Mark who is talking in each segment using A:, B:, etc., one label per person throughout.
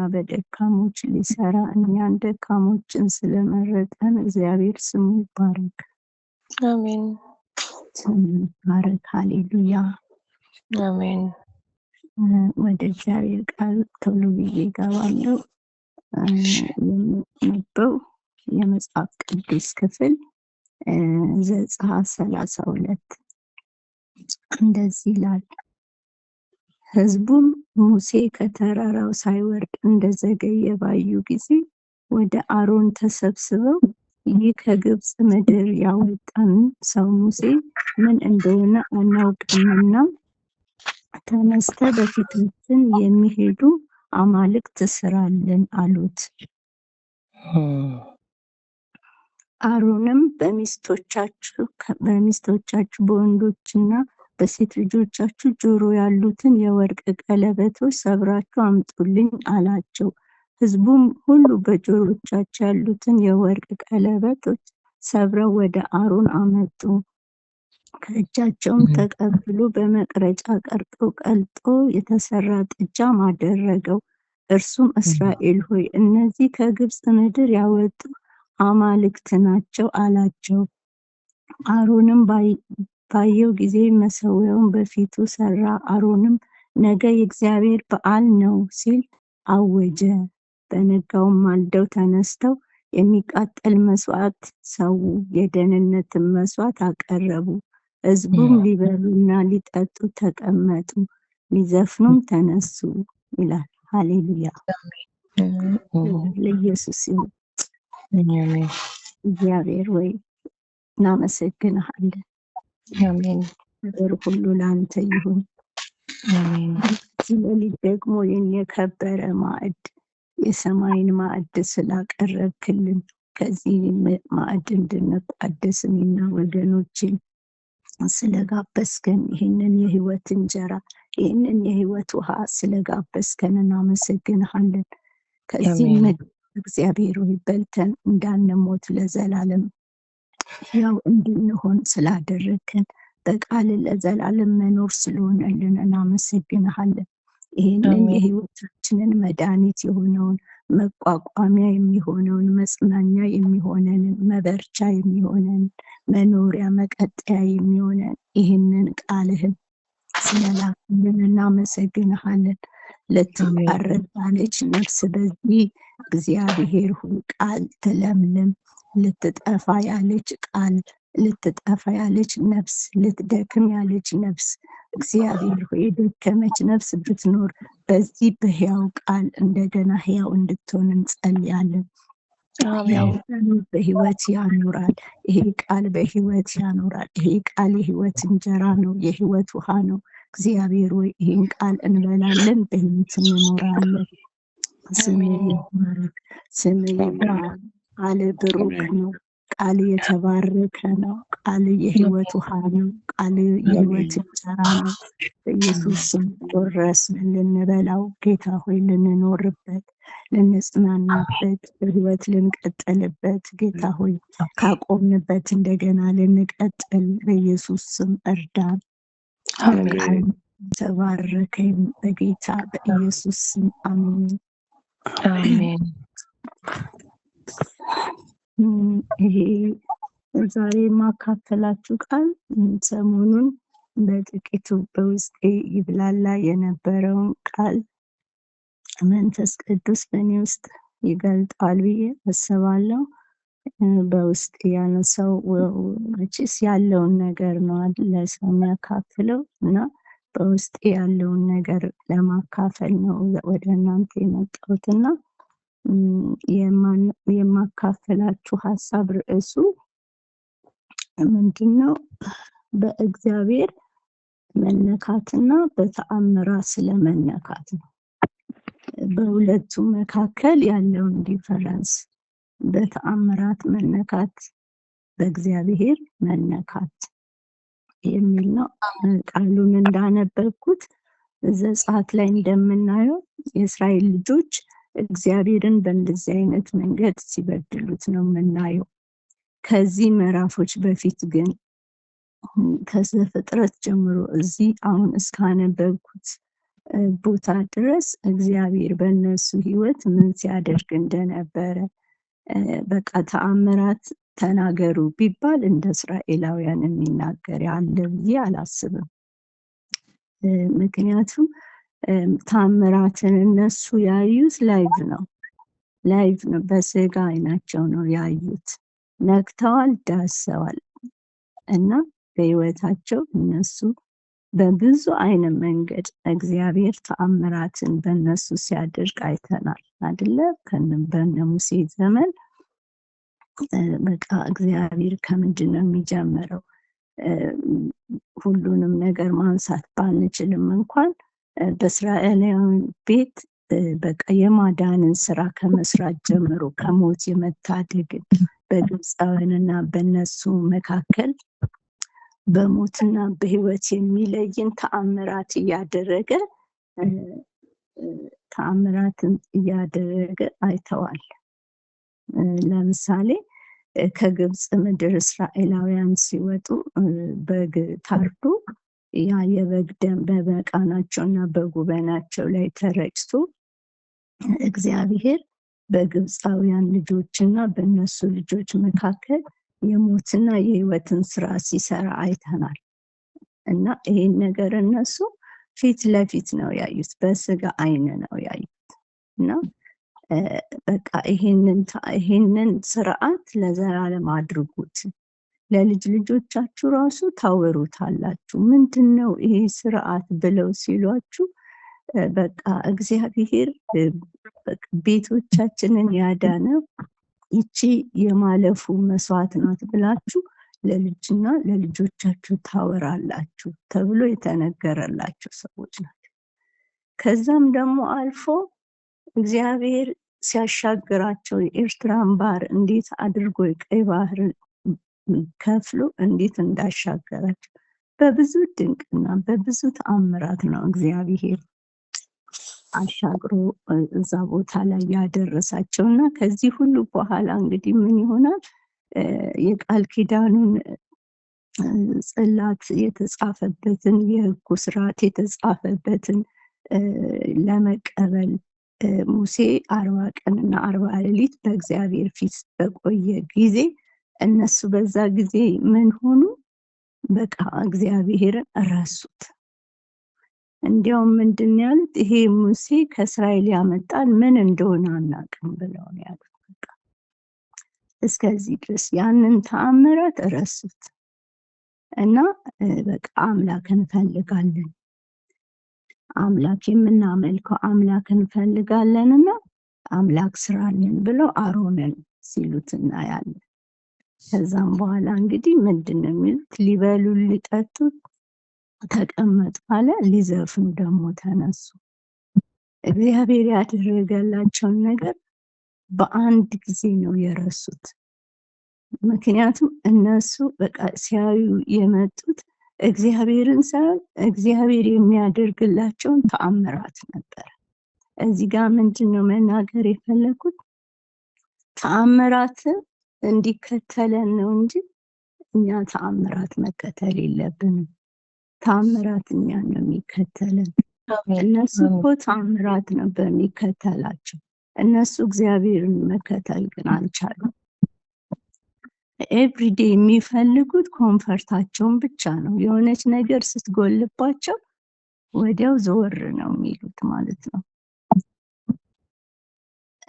A: በደካሞች ሊሰራ እኛን ደካሞችን ስለመረጠን እግዚአብሔር ስሙ ይባረክ።
B: አሜን
A: ስሙ ይባረክ። ሃሌሉያ
B: አሜን።
A: ወደ እግዚአብሔር ቃል ቶሎ ብዬ እገባለሁ። የምነበው የመጽሐፍ ቅዱስ ክፍል ዘጸአት 32 እንደዚህ ይላል። ሕዝቡም ሙሴ ከተራራው ሳይወርድ እንደዘገየ ባዩ ጊዜ ወደ አሮን ተሰብስበው ይህ ከግብፅ ምድር ያወጣን ሰው ሙሴ ምን እንደሆነ አናውቅምና ተነስተ በፊታችን የሚሄዱ አማልክት ስራልን አሉት። አሮንም በሚስቶቻችሁ በወንዶችና በሴት ልጆቻችሁ ጆሮ ያሉትን የወርቅ ቀለበቶች ሰብራችሁ አምጡልኝ አላቸው። ሕዝቡም ሁሉ በጆሮቻቸው ያሉትን የወርቅ ቀለበቶች ሰብረው ወደ አሮን አመጡ። ከእጃቸውም ተቀብሎ በመቅረጫ ቀልጦ የተሰራ ጥጃም አደረገው። እርሱም እስራኤል ሆይ እነዚህ ከግብፅ ምድር ያወጡ አማልክት ናቸው አላቸው። አሮንም ባየው ጊዜ መሠዊያውን በፊቱ ሰራ። አሮንም ነገ የእግዚአብሔር በዓል ነው ሲል አወጀ። በነጋውም ማልደው ተነስተው የሚቃጠል መስዋዕት ሰው የደህንነትን መስዋዕት አቀረቡ። ሕዝቡም ሊበሉና ሊጠጡ ተቀመጡ፣ ሊዘፍኑም ተነሱ ይላል። ሃሌሉያ ለኢየሱስ ይሁን። እግዚአብሔር ወይ እናመሰግንሃለን።
B: አሜን
A: ክብር ሁሉ ለአንተ ይሁን።
B: አሜን።
A: ስለዚህ ደግሞ የከበረ ማዕድ የሰማይን ማዕድ ስላቀረብክልን ከዚህ ማዕድ እንድንቋደስ እኔና ወገኖችን ስለጋበዝከን ይህንን የህይወት እንጀራ ይህንን የህይወት ውሃ ስለጋበዝከን እናመሰግንሃለን። ከዚህ ምግብ እግዚአብሔር ሆይ በልተን እንዳንሞት ለዘላለም ያው እንድንሆን ስላደረግከን በቃል ለዘላለም መኖር ስለሆነልን እናመሰግንሃለን። ይህንን የህይወታችንን መድኃኒት የሆነውን መቋቋሚያ የሚሆነውን መጽናኛ የሚሆነንን መበርቻ የሚሆነን መኖሪያ መቀጠያ የሚሆነን ይህንን ቃልህን ስለላክልን እናመሰግንሃለን። ልትባረክ ያለች ነፍስ በዚህ እግዚአብሔር ሆይ ቃል ትለምልም። ልትጠፋ ያለች ቃል ልትጠፋ ያለች ነፍስ ልትደክም ያለች ነፍስ እግዚአብሔር ሆይ የደከመች ነፍስ ብትኖር በዚህ በሕያው ቃል እንደገና ሕያው እንድትሆን እንጸልያለን። ያው በህይወት ያኖራል። ይሄ ቃል በህይወት ያኖራል። ይሄ ቃል የህይወት እንጀራ ነው፣ የህይወት ውሃ ነው። እግዚአብሔር ወይ ይህን ቃል እንበላለን፣ በህይወት እንኖራለን። ስምህ ይባረክ፣ ስምህ ይባረክ። ቃል ብሩክ ነው፣ ቃል የተባረከ ነው። ቃል የህይወት ውሃ ነው። ቃል የህይወት እንጀራ ነው። በኢየሱስ ስም ቆረስን ልንበላው ጌታ ሆይ ልንኖርበት ልንጽናናበት በህይወት ልንቀጥልበት ጌታ ሆይ ካቆምንበት እንደገና ልንቀጥል በኢየሱስ ስም እርዳን። ተባረከኝ በጌታ በኢየሱስ ስም አሜን
B: አሜን።
A: ይሄ ዛሬ የማካፈላችሁ ቃል ሰሞኑን በጥቂቱ በውስጤ ይብላላ የነበረውን ቃል መንፈስ ቅዱስ በእኔ ውስጥ ይገልጣል ብዬ አስባለሁ። በውስጥ ያነሳው መቼስ ያለውን ነገር ነው ለሰው የሚያካፍለው እና በውስጥ ያለውን ነገር ለማካፈል ነው ወደ እናንተ የመጣሁትና የማካፈላችሁ ሀሳብ ርዕሱ ምንድነው? በእግዚአብሔር መነካትና በተአምራት ስለመነካት ነው። በሁለቱ መካከል ያለውን ዲፈረንስ በተአምራት መነካት በእግዚአብሔር መነካት የሚል ነው። ቃሉን እንዳነበብኩት ዘጸአት ላይ እንደምናየው የእስራኤል ልጆች እግዚአብሔርን በእንደዚህ አይነት መንገድ ሲበድሉት ነው የምናየው። ከዚህ ምዕራፎች በፊት ግን ከዘፍጥረት ጀምሮ እዚህ አሁን እስካነበብኩት ቦታ ድረስ እግዚአብሔር በእነሱ ህይወት ምን ሲያደርግ እንደነበረ በቃ ተአምራት ተናገሩ ቢባል እንደ እስራኤላውያን የሚናገር ያለ ብዬ አላስብም። ምክንያቱም ተአምራትን እነሱ ያዩት ላይቭ ነው፣ በስጋ አይናቸው ነው ያዩት፣ ነክተዋል፣ ዳሰዋል እና በህይወታቸው እነሱ በብዙ አይነት መንገድ እግዚአብሔር ተአምራትን በእነሱ ሲያደርግ አይተናል አይደለ? በነ ሙሴ ዘመን በቃ እግዚአብሔር ከምንድን ነው የሚጀምረው? ሁሉንም ነገር ማንሳት ባንችልም እንኳን በእስራኤላውያን ቤት በቃ የማዳንን ስራ ከመስራት ጀምሮ ከሞት የመታደግን በግብፃውያንና በነሱ መካከል በሞትና በህይወት የሚለይን ተአምራትን እያደረገ አይተዋል። ለምሳሌ ከግብፅ ምድር እስራኤላውያን ሲወጡ በግ ታርዶ ያ የበግ ደም በመቃናቸውና በጉበናቸው ላይ ተረጭቶ እግዚአብሔር በግብፃውያን ልጆችና በእነሱ ልጆች መካከል የሞትና የህይወትን ስራ ሲሰራ አይተናል። እና ይሄን ነገር እነሱ ፊት ለፊት ነው ያዩት፣ በስጋ አይን ነው ያዩት። እና በቃ ይሄንን ስርዓት ለዘላለም አድርጉት፣ ለልጅ ልጆቻችሁ ራሱ ታወሩታላችሁ። ምንድነው ይሄ ስርዓት ብለው ሲሏችሁ በቃ እግዚአብሔር ቤቶቻችንን ያዳነው ይቺ የማለፉ መስዋዕት ናት ብላችሁ ለልጅና ለልጆቻችሁ ታወራላችሁ ተብሎ የተነገረላቸው ሰዎች ናቸው። ከዛም ደግሞ አልፎ እግዚአብሔር ሲያሻግራቸው የኤርትራን ባህር እንዴት አድርጎ የቀይ ባህር ከፍሎ እንዴት እንዳሻገራቸው በብዙ ድንቅና በብዙ ተአምራት ነው እግዚአብሔር አሻግሮ እዛ ቦታ ላይ ያደረሳቸው። እና ከዚህ ሁሉ በኋላ እንግዲህ ምን ይሆናል? የቃል ኪዳኑን ጽላት የተጻፈበትን የሕጉ ስርዓት የተጻፈበትን ለመቀበል ሙሴ 40 ቀንና 40 ሌሊት በእግዚአብሔር ፊት በቆየ ጊዜ እነሱ በዛ ጊዜ ምን ሆኑ? በቃ እግዚአብሔርን ረሱት። እንዲያውም ምንድን ያሉት? ይሄ ሙሴ ከእስራኤል ያመጣል ምን እንደሆነ አናውቅም ብለው ነው ያሉት። በቃ እስከዚህ ድረስ ያንን ተአምራት ረሱት እና በቃ አምላክ እንፈልጋለን፣ አምላክ የምናመልከው አምላክ እንፈልጋለንና አምላክ ስራልን ብለው አሮንን ሲሉት እናያለን። ከዛም በኋላ እንግዲህ ምንድን ነው የሚሉት? ሊበሉ ሊጠጡ ተቀመጡ አለ፣ ሊዘፍኑ ደግሞ ተነሱ። እግዚአብሔር ያደረገላቸውን ነገር በአንድ ጊዜ ነው የረሱት። ምክንያቱም እነሱ በቃ ሲያዩ የመጡት እግዚአብሔርን ሳይሆን እግዚአብሔር የሚያደርግላቸውን ተአምራት ነበር። እዚህ ጋር ምንድን ነው መናገር የፈለኩት? ተአምራትን እንዲከተለን ነው እንጂ እኛ ተአምራት መከተል የለብንም። ተአምራት እኛን ነው የሚከተለን። እነሱ እኮ ተአምራት ነበር የሚከተላቸው። እነሱ እግዚአብሔርን መከተል ግን አልቻሉም። ኤቭሪዴ የሚፈልጉት ኮንፈርታቸውን ብቻ ነው። የሆነች ነገር ስትጎልባቸው ወዲያው ዘወር ነው የሚሉት ማለት ነው።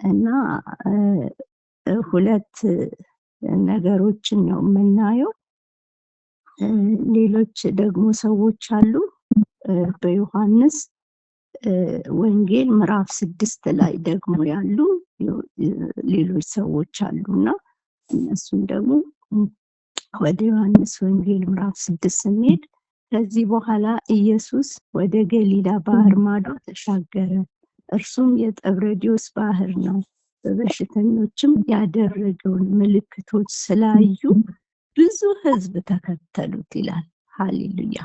A: እና ሁለት ነገሮችን ነው የምናየው። ሌሎች ደግሞ ሰዎች አሉ። በዮሐንስ ወንጌል ምዕራፍ 6 ላይ ደግሞ ያሉ ሌሎች ሰዎች አሉና እነሱም ደግሞ ወደ ዮሐንስ ወንጌል ምዕራፍ 6 ስንሄድ ከዚህ በኋላ ኢየሱስ ወደ ገሊላ ባህር ማዶ ተሻገረ። እርሱም የጠብረዲዮስ ባህር ነው። በበሽተኞችም ያደረገውን ምልክቶች ስላዩ ብዙ ሕዝብ ተከተሉት ይላል። ሃሌሉያ!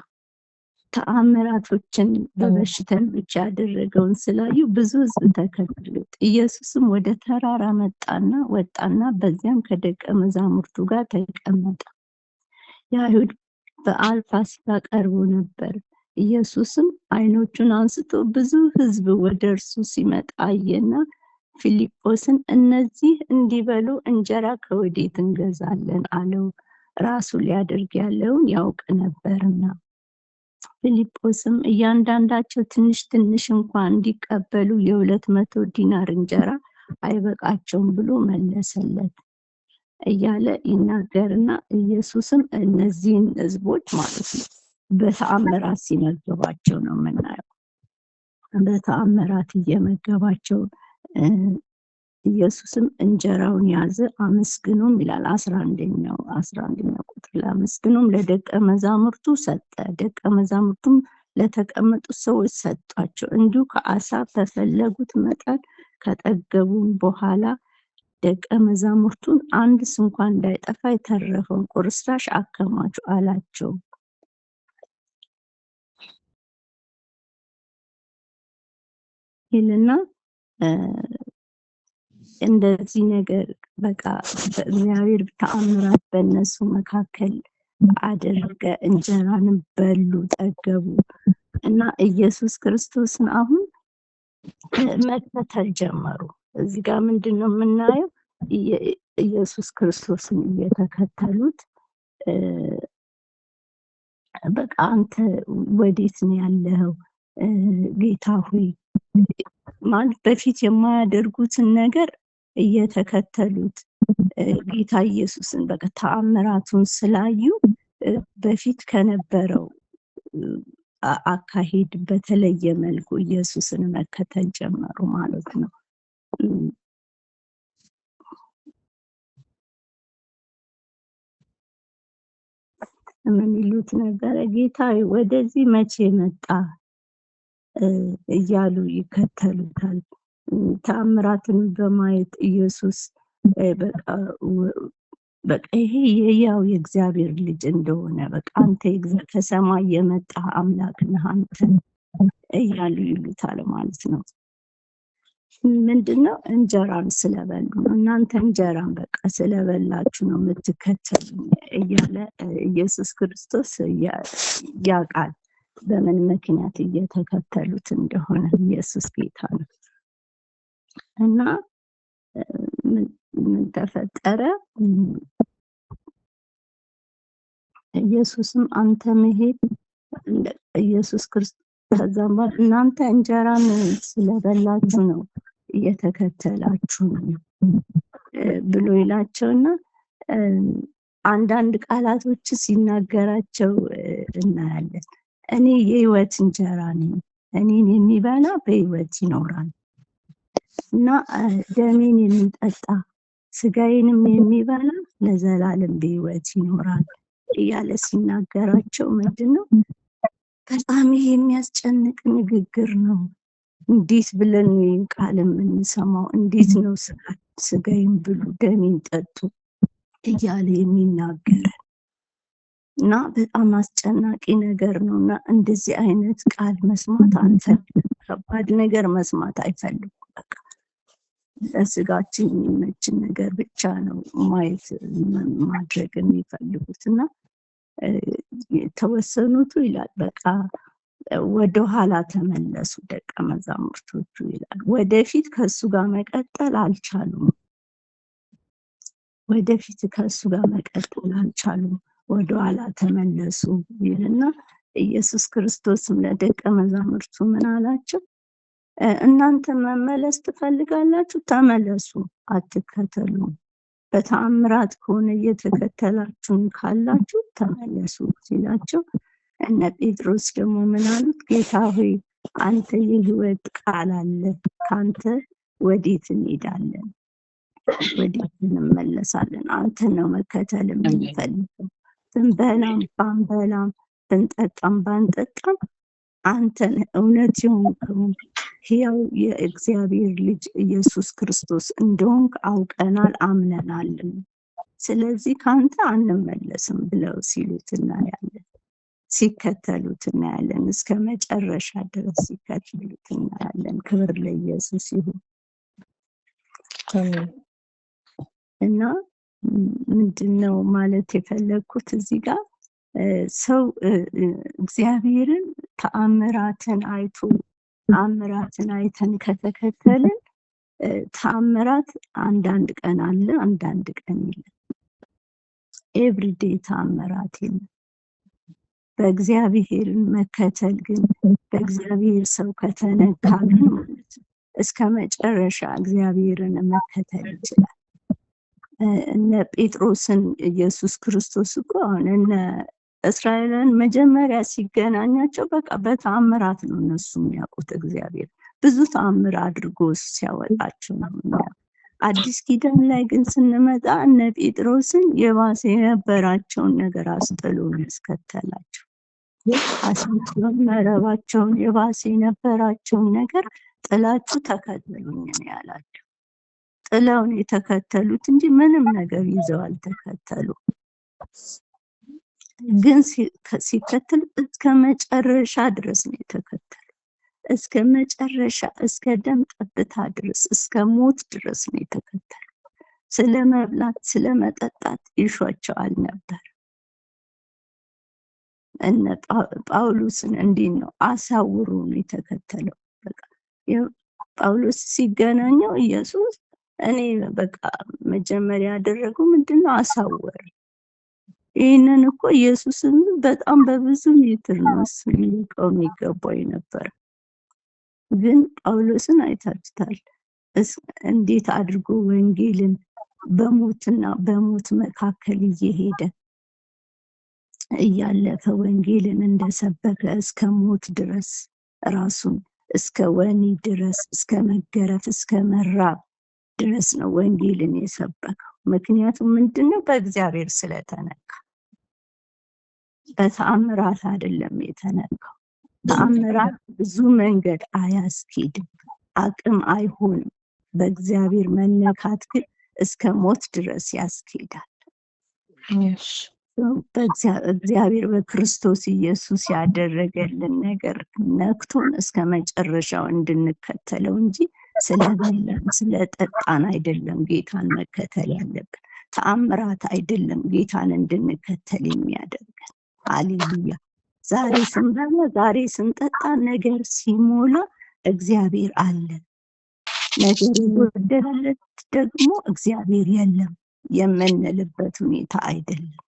A: ተአምራቶችን በበሽተኞች ያደረገውን ስላዩ ብዙ ሕዝብ ተከተሉት። ኢየሱስም ወደ ተራራ ወጣና በዚያም ከደቀ መዛሙርቱ ጋር ተቀመጠ። የአይሁድ በዓል ፋሲካ ቀርቦ ነበር። ኢየሱስም ዓይኖቹን አንስቶ ብዙ ሕዝብ ወደ እርሱ ሲመጣ አየና ፊልጶስን እነዚህ እንዲበሉ እንጀራ ከወዴት እንገዛለን አለው። ራሱ ሊያደርግ ያለውን ያውቅ ነበርና። ፊልጶስም እያንዳንዳቸው ትንሽ ትንሽ እንኳን እንዲቀበሉ የ200 ዲናር እንጀራ አይበቃቸውም ብሎ መለሰለት እያለ ይናገርና ኢየሱስም እነዚህን ሕዝቦች ማለት ነው በተአምራት ሲመገባቸው ነው የምናየው። በተአምራት እየመገባቸው ኢየሱስም እንጀራውን ያዘ አመስግኖም ይላል 11ኛው ቁጥር ላይ አመስግኖም ለደቀ መዛሙርቱ ሰጠ። ደቀ መዛሙርቱም ለተቀመጡት ሰዎች ሰጧቸው። እንዲሁ ከዓሣ በፈለጉት መጠን ከጠገቡ በኋላ ደቀ መዛሙርቱን አንድስ እንኳን እንዳይጠፋ የተረፈውን ቁርስራሽ አከማቹ አላቸው። ይልና እንደዚህ ነገር በቃ በእግዚአብሔር ተአምራት በእነሱ መካከል አደረገ። እንጀራንም በሉ ጠገቡ እና ኢየሱስ ክርስቶስን አሁን መከተል ጀመሩ። እዚህ ጋር ምንድን ነው የምናየው? ኢየሱስ ክርስቶስን እየተከተሉት በቃ አንተ ወዴት ነው ያለኸው ጌታ ሆይ ማለት በፊት የማያደርጉትን ነገር እየተከተሉት ጌታ ኢየሱስን በቃ ተአምራቱን ስላዩ በፊት ከነበረው አካሄድ በተለየ መልኩ ኢየሱስን መከተል ጀመሩ ማለት ነው። ምን ይሉት ነበረ? ጌታ ወደዚህ መቼ መጣ እያሉ ይከተሉታል። ተአምራትን በማየት ኢየሱስ በቃ ይሄ የያው የእግዚአብሔር ልጅ እንደሆነ በቃ አንተ ከሰማይ የመጣ አምላክ ነህ አንተ እያሉ ይሉታል ማለት ነው። ምንድነው? እንጀራን ስለበሉ ነው። እናንተ እንጀራን በቃ ስለበላችሁ ነው የምትከተሉኝ እያለ ኢየሱስ ክርስቶስ ያውቃል በምን ምክንያት እየተከተሉት እንደሆነ። ኢየሱስ ጌታ ነው። እና ምን ተፈጠረ? ኢየሱስም አንተ መሄድ ኢየሱስ ክርስቶስ ከዛም በኋላ እናንተ እንጀራን ስለበላችሁ ነው እየተከተላችሁ ነው ብሎ ይላቸውና አንዳንድ ቃላቶች ሲናገራቸው እናያለን። እኔ የህይወት እንጀራ ነኝ፣ እኔን የሚበላ በህይወት ይኖራል እና ደሜን የሚጠጣ ስጋዬንም የሚበላ ለዘላለም በህይወት ይኖራል እያለ ሲናገራቸው ምንድነው በጣም ይሄ የሚያስጨንቅ ንግግር ነው። እንዴት ብለን ይህን ቃል የምንሰማው? እንዴት ነው ስጋዬን ብሉ ደሜን ጠጡ እያለ የሚናገረን? እና በጣም አስጨናቂ ነገር ነው። እና እንደዚህ አይነት ቃል መስማት አንፈልግም። ከባድ ነገር መስማት አይፈልጉም። በቃ ለስጋችን የሚመችን ነገር ብቻ ነው ማየት ማድረግ የሚፈልጉት። እና የተወሰኑቱ ይላል በቃ ወደ ኋላ ተመለሱ ደቀ መዛሙርቶቹ ይላል። ወደፊት ከሱ ጋር መቀጠል አልቻሉም። ወደፊት ከሱ ጋር መቀጠል አልቻሉም። ወደ ኋላ ተመለሱ ይልና ኢየሱስ ክርስቶስም ለደቀ መዛሙርቱ ምን አላቸው? እናንተ መመለስ ትፈልጋላችሁ? ተመለሱ፣ አትከተሉ። በተአምራት ከሆነ እየተከተላችሁን ካላችሁ ተመለሱ ሲላቸው እነ ጴጥሮስ ደግሞ ምን አሉት? ጌታ ሆይ አንተ የህይወት ቃል አለ፣ ካንተ ወዴት እንሄዳለን? ወዴት እንመለሳለን? አንተ ነው መከተል የምንፈልገው። ብንበላም ባንበላም ብንጠጣም ባንጠጣም አንተን እውነት የሆንከውን ሕያው የእግዚአብሔር ልጅ ኢየሱስ ክርስቶስ እንደሆንክ አውቀናል፣ አምነናልም። ስለዚህ ከአንተ አንመለስም ብለው ሲሉት እናያለን። ሲከተሉት እናያለን። እስከ መጨረሻ ድረስ ሲከተሉት እናያለን። ክብር ለኢየሱስ ይሁን። እና ምንድነው ማለት የፈለግኩት እዚህ ጋር ሰው እግዚአብሔርን ተአምራትን አይተን ከተከተልን ተአምራት አንዳንድ ቀን አለ፣ አንዳንድ ቀን የለም። ኤቭሪዴይ ተአምራት የለም። በእግዚአብሔር መከተል ግን በእግዚአብሔር ሰው ከተነካ ግን ማለት ነው እስከ መጨረሻ እግዚአብሔርን መከተል ይችላል። እነ ጴጥሮስን ኢየሱስ ክርስቶስ እኮ አሁን እነ እስራኤልን መጀመሪያ ሲገናኛቸው በቃ በተአምራት ነው እነሱ የሚያውቁት። እግዚአብሔር ብዙ ተአምር አድርጎ ሲያወጣቸው ነው። አዲስ ኪዳን ላይ ግን ስንመጣ እነ ጴጥሮስን የባሰ የነበራቸውን ነገር አስጥሎ ያስከተላቸው። አሳቸውን መረባቸውን የባሰ የነበራቸውን ነገር ጥላችሁ ተከተሉኝ ነው ያላቸው። ጥለውን የተከተሉት እንጂ ምንም ነገር ይዘው አልተከተሉ። ግን ሲከተሉ እስከ መጨረሻ ድረስ ነው የተከተሉ። እስከ መጨረሻ እስከ ደም ጠብታ ድረስ እስከ ሞት ድረስ ነው የተከተሉ። ስለ መብላት ስለ መጠጣት ይሿቸው አልነበር። እነ ጳውሎስን እንዲህ ነው አሳውሩ ነው የተከተለው። በቃ ጳውሎስ ሲገናኘው ኢየሱስ እኔ በቃ መጀመሪያ ያደረገው ምንድነው? አሳወረ። ይህንን እኮ ኢየሱስን በጣም በብዙ ሜትር ነው እሱ ሊቀው የሚገባው ነበር። ግን ጳውሎስን አይታችታል እንዴት አድርጎ ወንጌልን በሞትና በሞት መካከል እየሄደ እያለፈ ወንጌልን እንደሰበከ እስከ ሞት ድረስ ራሱን እስከ ወህኒ ድረስ እስከ መገረፍ እስከ መራብ ድረስ ነው ወንጌልን የሰበከው። ምክንያቱም ምንድነው? በእግዚአብሔር ስለተነካ፣ በተአምራት አይደለም የተነካው። ተአምራት ብዙ መንገድ አያስኬድም፣ አቅም አይሆንም። በእግዚአብሔር መነካት ግን እስከ ሞት ድረስ ያስኬዳል። እግዚአብሔር በክርስቶስ ኢየሱስ ያደረገልን ነገር ነክቶን እስከ መጨረሻው እንድንከተለው እንጂ ስለበላን ስለጠጣን አይደለም ጌታን መከተል ያለብን። ተአምራት አይደለም ጌታን እንድንከተል የሚያደርገን። ሃሌሉያ። ዛሬ ስንበላ ዛሬ ስንጠጣ ነገር ሲሞላ እግዚአብሔር አለ። ነገር የጎደለለት ደግሞ እግዚአብሔር የለም የምንልበት ሁኔታ አይደለም።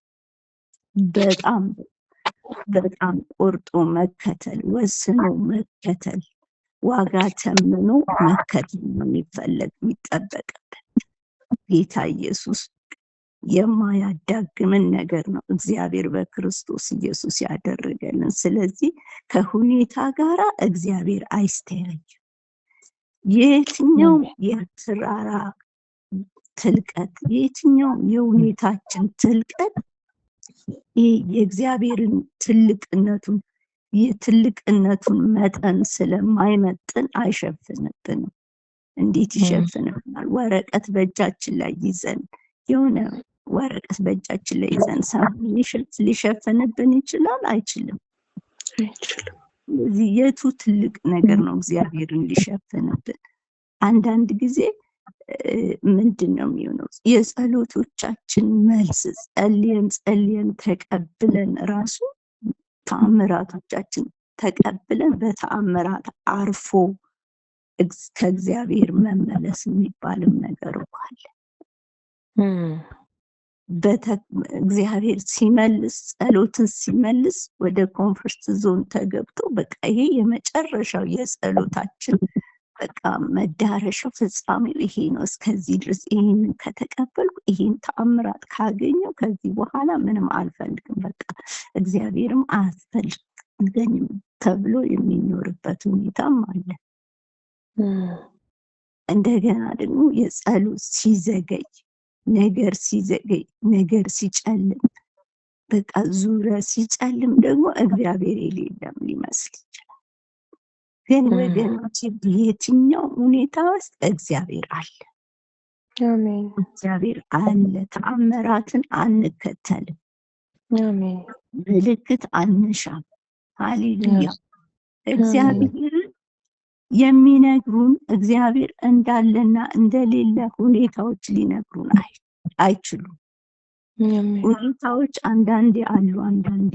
A: በጣም ቆርጦ መከተል፣ ወስኖ መከተል፣ ዋጋ ተምኖ መከተል ነው የሚጠበቅበት። ጌታ ኢየሱስ የማያዳግምን ነገር ነው እግዚአብሔር በክርስቶስ ኢየሱስ ያደረገልን። ስለዚህ ከሁኔታ ጋራ እግዚአብሔር አይስተያይም። የትኛው የተራራ ትልቀት የትኛው የሁኔታችን ትልቀት የእግዚአብሔርን የትልቅነቱን መጠን ስለማይመጥን አይሸፍንብንም። እንዴት ይሸፍንብናል? ወረቀት በእጃችን ላይ ይዘን የሆነ ወረቀት በእጃችን ላይ ይዘን ሊሸፍንብን ይችላል? አይችልም። የቱ ትልቅ ነገር ነው እግዚአብሔርን ሊሸፍንብን? አንዳንድ ጊዜ ምንድን ነው የሚሆነው? የጸሎቶቻችን መልስ ጸልየን ተቀብለን ራሱ ተአምራቶቻችን ተቀብለን በተአምራት አርፎ ከእግዚአብሔር መመለስ የሚባልም ነገር አለ። እግዚአብሔር ሲመልስ ጸሎትን ሲመልስ ወደ ኮንፈርት ዞን ተገብቶ በቃ ይሄ የመጨረሻው የጸሎታችን በቃ መዳረሻው ፍጻሜው ይሄ ነው። እስከዚህ ድረስ ይሄንን ከተቀበልኩ ይሄን ተአምራት ካገኘው ከዚህ በኋላ ምንም አልፈልግም፣ በቃ እግዚአብሔርም አያስፈልገኝም ተብሎ የሚኖርበት ሁኔታም አለ። እንደገና ደግሞ የጸሎት ሲዘገይ ነገር ሲጨልም በቃ ዙሪያ ሲጨልም ደግሞ እግዚአብሔር የሌለም ሊመስል ይችላል። ግን ወገኖች በየትኛው ሁኔታ ውስጥ እግዚአብሔር አለ።
B: አሜን።
A: እግዚአብሔር አለ። ተአምራትን አንከተልም።
B: አሜን።
A: ምልክት አንሻም። ሃሌሉያ። እግዚአብሔርን የሚነግሩን እግዚአብሔር እንዳለና እንደሌለ ሁኔታዎች ሊነግሩን አይችሉም። ሁኔታዎች አንዳንዴ አሉ፣ አንዳንዴ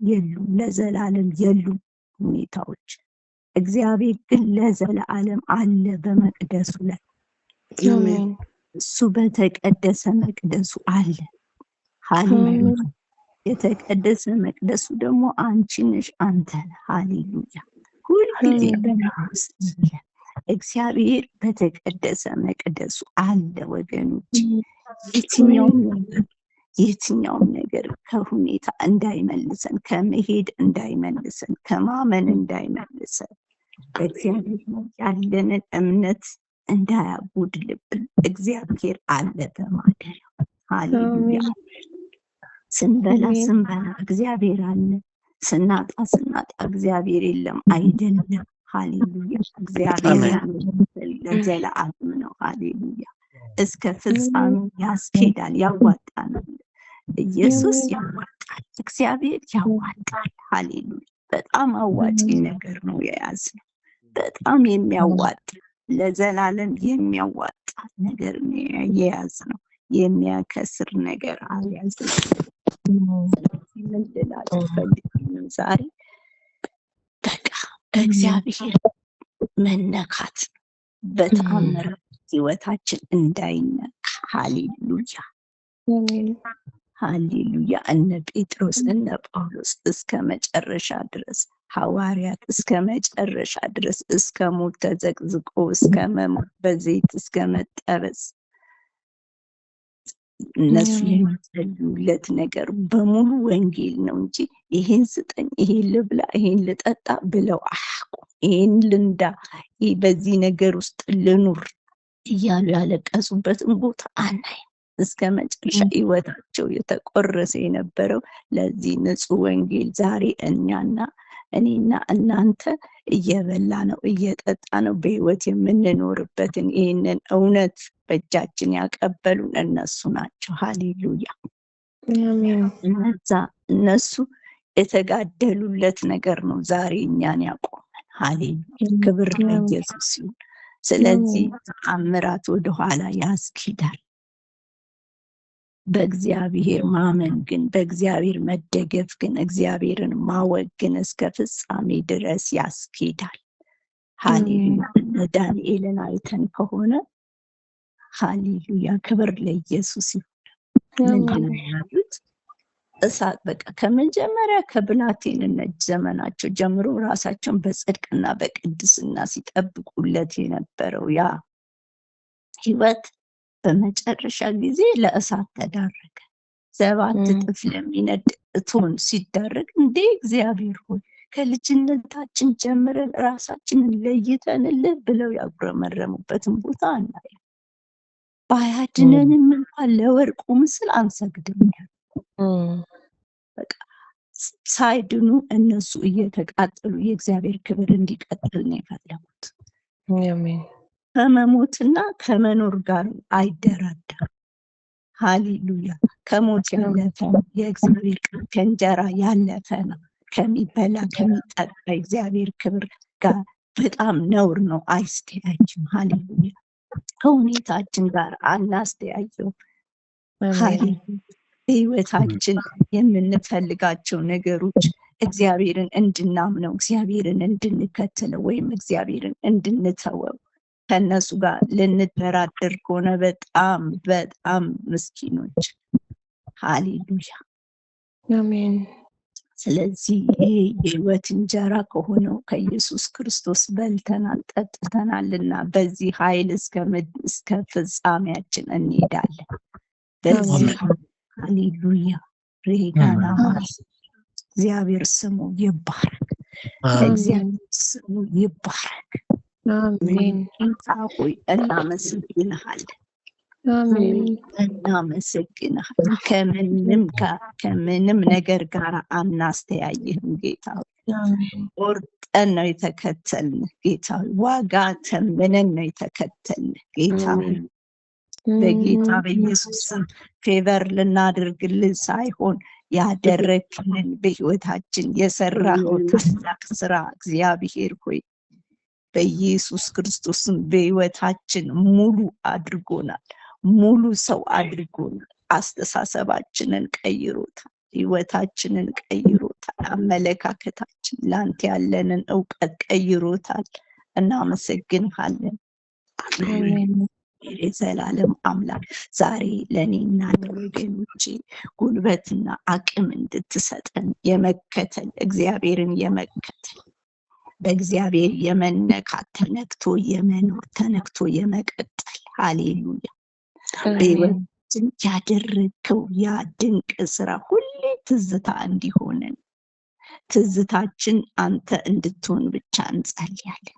A: የሉም። ለዘላለም የሉም ሁኔታዎች። እግዚአብሔር ግን ለዘላለም አለ በመቅደሱ ላይ። እሱ በተቀደሰ መቅደሱ አለ። ሃሌሉያ። የተቀደሰ መቅደሱ ደግሞ አንቺ ነሽ፣ አንተ ነህ። ሃሌሉያ። ሁልጊዜ በመቅደስ እግዚአብሔር በተቀደሰ መቅደሱ አለ ወገኖች። የትኛውም ነገር ከሁኔታ እንዳይመልሰን፣ ከመሄድ እንዳይመልሰን፣ ከማመን እንዳይመልሰን፣ በእግዚአብሔር ያለንን እምነት እንዳያጎድልብን እግዚአብሔር አለ በማደሪያው። ሃሌሉያ። ስንበላ እግዚአብሔር አለ፣ ስናጣ እግዚአብሔር የለም አይደለም። ሃሌሉያ። እግዚአብሔር ለዘላለም ነው። ሃሌሉያ። እስከ ፍጻሜ ያስኬዳል፣ ያዋጣናል። ኢየሱስ ያዋጣል፣ እግዚአብሔር ያዋጣል። ሃሌሉያ። በጣም አዋጪ ነገር ነው የያዝነው። በጣም የሚያዋጣ ለዘላለም የሚያዋጣ ነገር ነው የያዝነው። የሚያከስር ነገር አልያዝንም። ምን ልላችሁ ፈልጌ ነው ዛሬ፣ በቃ በእግዚአብሔር መነካት በተአምር ህይወታችን እንዳይነካ። ሃሌሉያ ሃሌሉያ። እነ ጴጥሮስ እነ ጳውሎስ እስከ መጨረሻ ድረስ፣ ሐዋርያት እስከ መጨረሻ ድረስ እስከ ሞት ተዘቅዝቆ እስከ መሞት በዘይት እስከ መጠበስ እነሱ የሚጸልዩለት ነገር በሙሉ ወንጌል ነው እንጂ ይሄን ስጠኝ፣ ይሄን ልብላ፣ ይሄን ልጠጣ ብለው አያውቁም። ይሄን ልንዳ፣ በዚህ ነገር ውስጥ ልኑር እያሉ ያለቀሱበትን ቦታ አናይም። እስከ መጨረሻ ህይወታቸው የተቆረሰ የነበረው ለዚህ ንጹህ ወንጌል ዛሬ እኔና እናንተ እየበላ ነው እየጠጣ ነው በህይወት የምንኖርበትን ይህንን እውነት በእጃችን ያቀበሉን እነሱ ናቸው። ሃሌሉያ። እነሱ የተጋደሉለት ነገር ነው ዛሬ እኛን ያቆመን። ሃሌሉያ። ክብር ለኢየሱስ ይሁን። ስለዚህ ተአምራት ወደኋላ ያስኪዳል። በእግዚአብሔር ማመን ግን፣ በእግዚአብሔር መደገፍ ግን፣ እግዚአብሔርን ማወቅ ግን እስከ ፍጻሜ ድረስ ያስኬዳል። ሃሌሉያ። ዳንኤልን አይተን ከሆነ ሃሌሉያ፣ ክብር ለኢየሱስ ይሁን። ምንድነው ያሉት? እሳት በቃ ከመጀመሪያ ከብላቴንነት ዘመናቸው ጀምሮ ራሳቸውን በጽድቅና በቅድስና ሲጠብቁለት የነበረው ያ ህይወት በመጨረሻ ጊዜ ለእሳት ተዳረገ። 7 እጥፍ ለሚነድ እቶን ሲዳረግ፣ እንዴ እግዚአብሔር ሆይ ከልጅነታችን ጀምረን ራሳችንን ለይተንልህ ብለው ያጉረመረሙበትን ቦታ አናየም። ባያድነንም እንኳን ለወርቁ ምስል አንሰግድም። በቃ ሳይድኑ እነሱ እየተቃጠሉ የእግዚአብሔር ክብር እንዲቀጥል ነው የፈለጉት። ከመሞትና ከመኖር ጋር አይደራደሩም። ሃሌሉያ። ከሞት ያለፈ የእግዚአብሔር ቃል ከእንጀራ ያለፈ ነው። ከሚበላ ከሚጠጣ የእግዚአብሔር ክብር ጋር በጣም ነውር ነው፣ አይስተያይም። ሃሌሉያ። ከሁኔታችን ጋር አናስተያየው። ሃሌሉያ። በህይወታችን የምንፈልጋቸው ነገሮች እግዚአብሔርን እንድናምነው፣ እግዚአብሔርን እንድንከተለው ወይም እግዚአብሔርን እንድንተወው ከነሱ ጋር ልንደራደር ከሆነ በጣም በጣም ምስኪኖች። ሃሌሉያ
B: አሜን።
A: ስለዚህ ይሄ የህይወት እንጀራ ከሆነው ከኢየሱስ ክርስቶስ በልተናል ጠጥተናልና በዚህ ኃይል እስከ ፍጻሜያችን እንሄዳለን። በዚህ ሃሌሉያ ሬጋና እግዚአብሔር ስሙ ይባረክ። እግዚአብሔር ስሙ ይባረክ። አሜን። ጌታ ሆይ እናመሰግንሃለን። እናመሰግንሃለን። ከምንም ነገር ጋር አናስተያይህም ጌታ ሆይ። ቆርጠን ነው የተከተልንህ ጌታ ሆይ። ዋጋ ተምነን ነው የተከተልንህ ጌታ ሆይ። በጌታ በኢየሱስ ስም ፌቨር ልናደርግልን ሳይሆን ያደረግልን በህይወታችን የሰራኸው ታላቅ ስራ እግዚአብሔር ሆይ በኢየሱስ ክርስቶስም በህይወታችን ሙሉ አድርጎናል። ሙሉ ሰው አድርጎናል። አስተሳሰባችንን ቀይሮታል፣ ህይወታችንን ቀይሮታል፣ አመለካከታችን ላንተ ያለንን እውቀት ቀይሮታል። እናመሰግንሃለን። የዘላለም አምላክ ዛሬ ለእኔና ለወገኖቼ ጉልበትና አቅም እንድትሰጠን የመከተል እግዚአብሔርን የመከተል በእግዚአብሔር የመነካት ተነክቶ የመኖር ተነክቶ የመቀጠል ሃሌሉያ በሕይወታችን ያደረገው ያ ድንቅ ስራ ሁሌ ትዝታ እንዲሆነን ትዝታችን አንተ እንድትሆን ብቻ እንጸልያለን።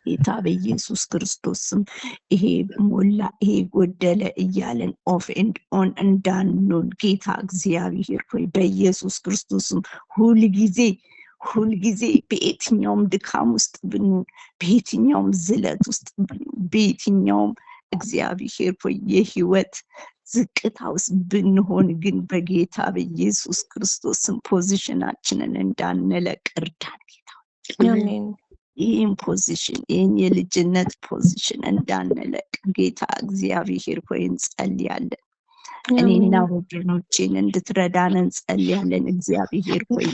A: ጌታ በኢየሱስ ክርስቶስም ይሄ ሞላ ይሄ ጎደለ እያለን ኦፍ ኤንድ ኦን እንዳንሆን ጌታ እግዚአብሔር ሆይ በኢየሱስ ክርስቶስም ሁልጊዜ በየትኛውም ድካም ውስጥ ብንሆን በየትኛውም ዝለት ውስጥ ብንሆን በየትኛውም እግዚአብሔር ሆይ የህይወት ዝቅታ ውስጥ ብንሆን ግን በጌታ በኢየሱስ ክርስቶስም ፖዚሽናችንን እንዳንለቅ እርዳን ጌታ።
B: አሜን።
A: ይህን ፖዚሽን ይህን የልጅነት ፖዚሽን እንዳንለቅ ጌታ እግዚአብሔር ሆይ እንጸልያለን። እኔና ወገኖቼን እንድትረዳን እንጸልያለን። እግዚአብሔር ሆይ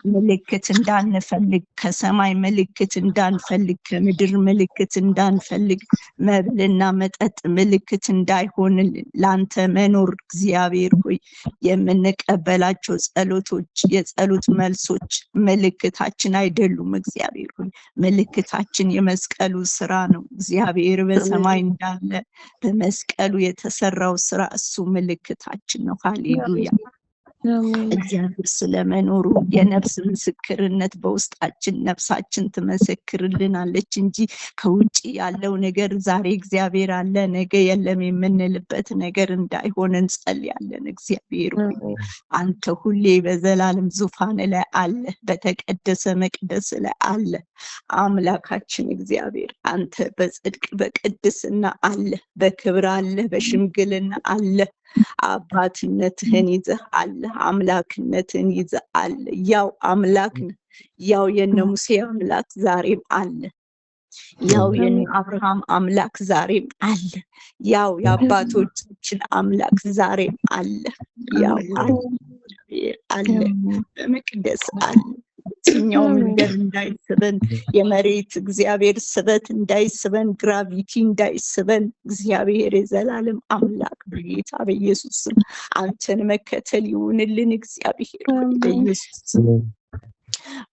A: ምልክት እንዳንፈልግ ከሰማይ ምልክት እንዳንፈልግ ከምድር ምልክት እንዳንፈልግ መብልና መጠጥ ምልክት እንዳይሆንልን ላንተ መኖር እግዚአብሔር ሆይ የምንቀበላቸው ጸሎቶች የጸሎት መልሶች ምልክታችን አይደሉም። እግዚአብሔር ሆይ ምልክታችን የመስቀሉ ስራ ነው። እግዚአብሔር በሰማይ እንዳለ በመስቀሉ የተሰራው ስራ እሱ ምልክታችን ነው። ሃሌሉያ እግዚአብሔር ስለመኖሩ የነፍስ ምስክርነት በውስጣችን ነፍሳችን ትመሰክርልናለች እንጂ ከውጭ ያለው ነገር ዛሬ እግዚአብሔር አለ ነገ የለም የምንልበት ነገር እንዳይሆን እንጸልያለን። እግዚአብሔር አንተ ሁሌ በዘላለም ዙፋን ላይ አለ፣ በተቀደሰ መቅደስ ላይ አለ። አምላካችን እግዚአብሔር አንተ በጽድቅ በቅድስና አለ፣ በክብር አለ፣ በሽምግልና አለ። አባትነትህን ይዘህ አለ፣ አምላክነትህን ይዘህ አለ። ያው አምላክ ነህ። ያው የነ ሙሴ አምላክ ዛሬም አለ። ያው የነ አብርሃም አምላክ ዛሬም አለ። ያው የአባቶቻችን አምላክ ዛሬም አለ። ያው አለ፣ በመቅደስ አለ። የትኛው መንገድ እንዳይስበን የመሬት እግዚአብሔር ስበት እንዳይስበን ግራቪቲ እንዳይስበን እግዚአብሔር የዘላለም አምላክ በጌታ በኢየሱስ ስም አንተን መከተል ይሁንልን። እግዚአብሔር በኢየሱስ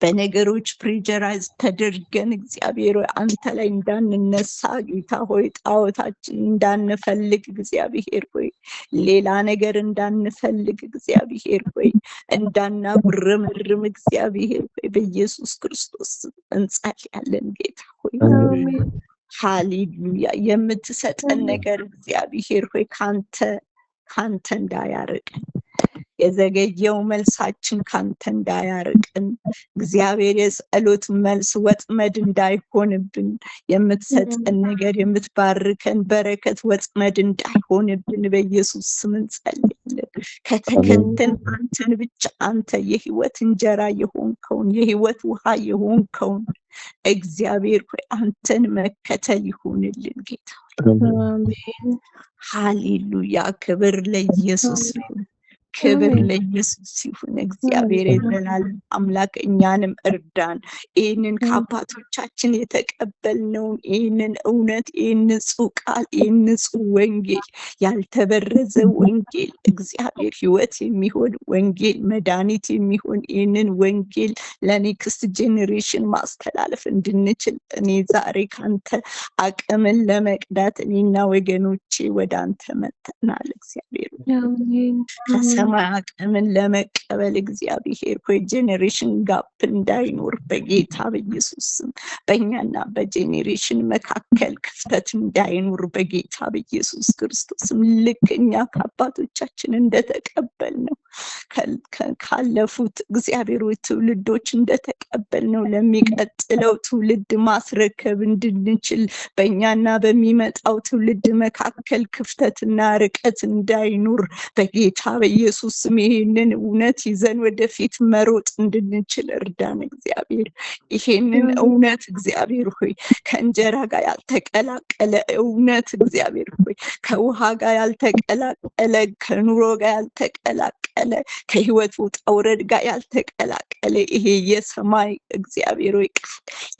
A: በነገሮች ፕሬጀራይዝ ተደርገን እግዚአብሔር አንተ ላይ እንዳንነሳ ጌታ ሆይ ጣዖታችን እንዳንፈልግ እግዚአብሔር ሆይ ሌላ ነገር እንዳንፈልግ እግዚአብሔር ሆይ እንዳናጉረመርም እግዚአብሔር ሆይ በኢየሱስ ክርስቶስ እንጸልያለን። ጌታ ሆይ ሃሌሉያ የምትሰጠን ነገር እግዚአብሔር ሆይ ካንተ እንዳያርቀን የዘገየው መልሳችን ካንተ እንዳያርቅን እግዚአብሔር የጸሎት መልስ ወጥመድ እንዳይሆንብን የምትሰጠን ነገር የምትባርከን በረከት ወጥመድ እንዳይሆንብን በኢየሱስ ስም እንጸልያለን። ከተከተን አንተን ብቻ አንተ የህይወት እንጀራ የሆንከውን የህይወት ውሃ የሆንከውን እግዚአብሔር ሆይ አንተን መከተል ይሁንልን ጌታ። ሃሌሉያ ክብር ለኢየሱስ ይሁን። ክብር ለኢየሱስ ይሁን። እግዚአብሔር የዘላለም አምላክ እኛንም እርዳን። ይህንን ከአባቶቻችን የተቀበልነውን ይህንን እውነት ይህን ንጹህ ቃል ይህን ንጹህ ወንጌል ያልተበረዘ ወንጌል እግዚአብሔር ህይወት የሚሆን ወንጌል መድኃኒት የሚሆን ይህንን ወንጌል ለኔክስት ጄኔሬሽን ማስተላለፍ እንድንችል እኔ ዛሬ ካንተ አቅምን ለመቅዳት እኔና ወገኖቼ ወደ አንተ መጥተናል። እግዚአብሔር ከሰማይ አቅምን ለመቀበል እግዚአብሔር ሆይ ጄኔሬሽን ጋፕ እንዳይኖር በጌታ በኢየሱስ ስም በእኛና በጄኔሬሽን መካከል ክፍተት እንዳይኖር በጌታ በኢየሱስ ክርስቶስም ልክ እኛ ከአባቶቻችን እንደተቀበል ነው ካለፉት እግዚአብሔር ሆይ ትውልዶች እንደተቀበል ነው ለሚቀጥለው ትውልድ ማስረከብ እንድንችል በእኛና በሚመጣው ትውልድ መካከል ክፍተትና ርቀት እንዳይኖር በጌታ በኢየሱስ በኢየሱስ ስም ይሄንን እውነት ይዘን ወደፊት መሮጥ እንድንችል እርዳን እግዚአብሔር። ይሄንን እውነት እግዚአብሔር ሆይ ከእንጀራ ጋር ያልተቀላቀለ እውነት እግዚአብሔር ሆይ ከውሃ ጋር ያልተቀላቀለ ከኑሮ ጋር ያልተቀላቀለ ከህይወት ውጣ ውረድ ጋር ያልተቀላቀለ ይሄ የሰማይ እግዚአብሔር ሆይ ቃል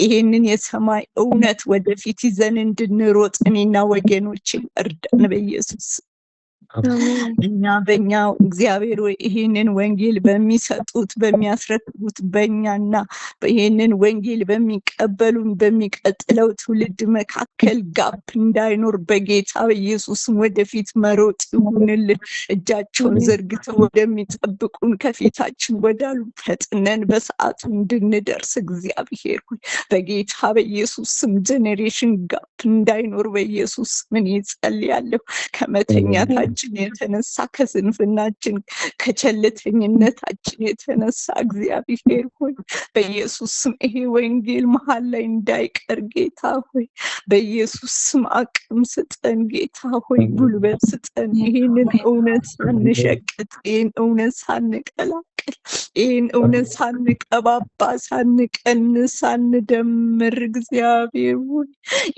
A: ይሄንን የሰማይ እውነት ወደፊት ይዘን እንድንሮጥ እኔና ወገኖቼ እርዳን በኢየሱስ እና በእኛ እግዚአብሔር ወይ ይሄንን ወንጌል በሚሰጡት በሚያስረክቡት በእኛና ይሄንን ወንጌል በሚቀበሉን በሚቀጥለው ትውልድ መካከል ጋፕ እንዳይኖር በጌታ በኢየሱስም ወደፊት መሮጥ ይሁንልን። እጃቸውን ዘርግተው ወደሚጠብቁን ከፊታችን ወዳሉ ፈጥነን በሰዓቱ እንድንደርስ እግዚአብሔር ሆይ በጌታ በኢየሱስም ጄኔሬሽን ጋፕ እንዳይኖር በኢየሱስ ምን ይጸልያለሁ። ከመተኛታችን የተነሳ ከስንፍናችን ከቸልተኝነታችን የተነሳ እግዚአብሔር ሆይ በኢየሱስ ስም ይሄ ወንጌል መሀል ላይ እንዳይቀር ጌታ ሆይ በኢየሱስ ስም አቅም ስጠን ጌታ ሆይ ጉልበት ስጠን። ይሄንን እውነት ሳንሸቅጥ ይሄን እውነት ሳንቀላቅል ይሄን እውነት ሳንቀባባ ሳንቀንስ ሳንደምር እግዚአብሔር ሆይ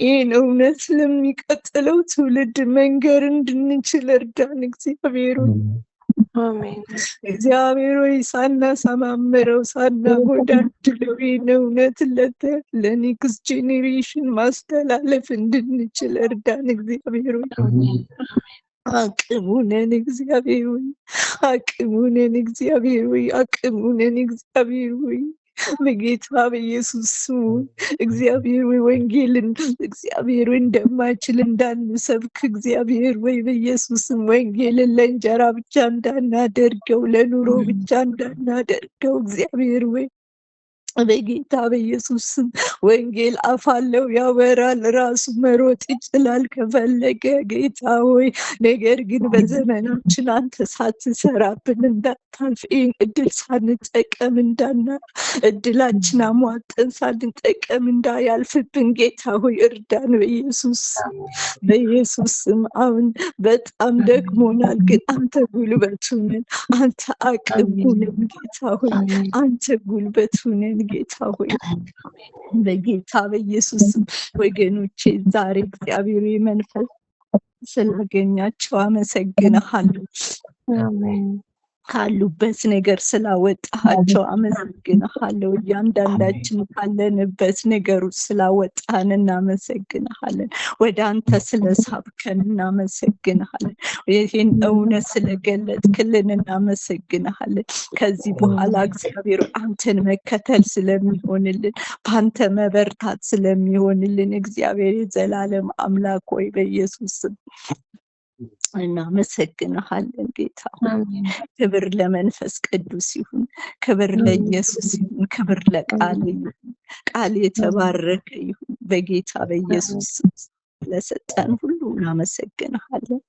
A: ይሄን እውነት ለሚቀጥለው ትውልድ መንገር እንድንችል እርዳን እግዚአብሔር ሆይ።
B: አሜን።
A: እግዚአብሔር ሆይ ሳናሰማምረው ሳናጎዳድለው ይህን እውነት ለኔክስት ጄኔሬሽን ማስተላለፍ እንድንችል እርዳን እግዚአብሔር ሆይ። አቅሙነን እግዚአብሔር ሆይ አቅሙነን እግዚአብሔር ሆይ አቅሙነን እግዚአብሔር ሆይ በጌታ በኢየሱስ ስም እግዚአብሔር ወይ ወንጌልን እግዚአብሔር ወይ እንደማይችል እንዳንሰብክ እግዚአብሔር ወይ በኢየሱስም ወንጌልን ለእንጀራ ብቻ እንዳናደርገው ለኑሮ ብቻ እንዳናደርገው እግዚአብሔር ወይ በጌታ በኢየሱስ ስም ወንጌል አፋለው ያበራል፣ ራሱ መሮጥ ይችላል ከፈለገ ጌታ ሆይ። ነገር ግን በዘመናችን አንተ ሳትሰራብን እንዳታልፍ ይህን እድል ሳንጠቀም እድላችን አሟጠን ሳንጠቀም እንዳያልፍብን ጌታ ሆይ እርዳን በኢየሱስ በኢየሱስ ስም። አሁን በጣም ደክሞናል፣ ግን አንተ ጉልበቱ ነን፣ አንተ አቅሙ ነን ጌታ ሆይ፣ አንተ ጉልበቱ ነን ጌታ ሆይ በጌታ በኢየሱስ ወገኖቼ ዛሬ እግዚአብሔር መንፈስ ስላገኛቸው አመሰግንሃለሁ።
B: አሜን።
A: ካሉበት ነገር ስላወጣሃቸው አመሰግንሃለሁ። እያንዳንዳችን ካለንበት ነገሩ ስላወጣን እናመሰግንሃለን። ወደ አንተ ስለሳብከን እናመሰግንሃለን። ይህን እውነት ስለገለጥክልን እናመሰግንሃለን። ከዚህ በኋላ እግዚአብሔር አንተን መከተል ስለሚሆንልን በአንተ መበርታት ስለሚሆንልን እግዚአብሔር የዘላለም አምላክ ሆይ በኢየሱስ እናመሰግንሃለን ጌታ ሆይ። ክብር ለመንፈስ ቅዱስ ይሁን፣ ክብር ለኢየሱስ ይሁን፣ ክብር ለቃል ይሁን። ቃል የተባረከ ይሁን። በጌታ በኢየሱስ ለሰጠን ሁሉ እናመሰግንሃለን።